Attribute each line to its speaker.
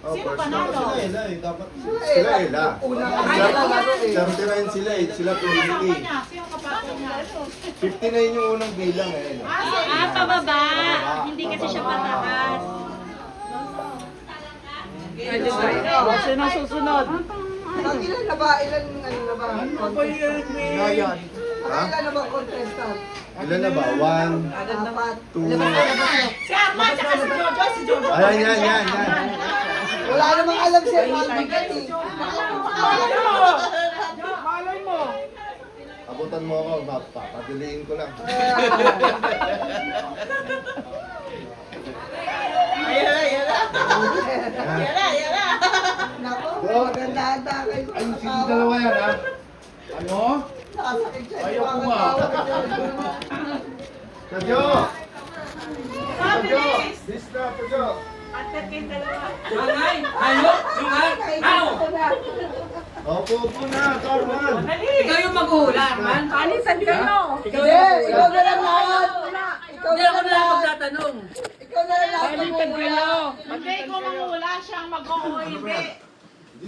Speaker 1: Oh,
Speaker 2: Sino
Speaker 1: first
Speaker 2: panalo?
Speaker 1: round.
Speaker 3: Sila eh, dapat.
Speaker 1: Sila Ela.
Speaker 4: Una
Speaker 1: Sila-
Speaker 4: ka laro eh.
Speaker 1: 39 sila eh. Sila
Speaker 2: Sino kasama
Speaker 1: 20.
Speaker 2: niya? Sino kapatid niya?
Speaker 1: 59 yung unang bilang eh. no?
Speaker 5: Pababa. Hindi kasi siya pataas.
Speaker 2: Sino susunod?
Speaker 4: Ilan na ba? Ilan ano na ba? Contestant?
Speaker 2: Ngayon.
Speaker 1: Ha?
Speaker 4: Ilan na ba contestant?
Speaker 1: Ilan na ba? 1,
Speaker 4: Apat.
Speaker 1: 2.
Speaker 2: Si Arman tsaka si Jojo. Si Jojo.
Speaker 1: Ayan, yan.
Speaker 4: Wala namang alam siya. Malay
Speaker 2: Malay mo.
Speaker 1: Abutan mo ako, papadiliin ko lang.
Speaker 4: Nako, maganda-handa kayo.
Speaker 3: Ay, sige dalawa yan ha. Ano?
Speaker 4: Nakasakit siya.
Speaker 3: Ayaw ko nga.
Speaker 1: Kadyo! Kadyo! This na, Kadyo! Opo na, Carman!
Speaker 2: Ikaw yung mag-uhula, Arman.
Speaker 5: Alisan kayo.
Speaker 4: Hindi, ikaw na lang lahat. Ikaw na lang lahat.
Speaker 2: magtatanong.
Speaker 4: Ikaw na lang lahat.
Speaker 2: Hindi ko manghula siyang mag-uhula. Hindi.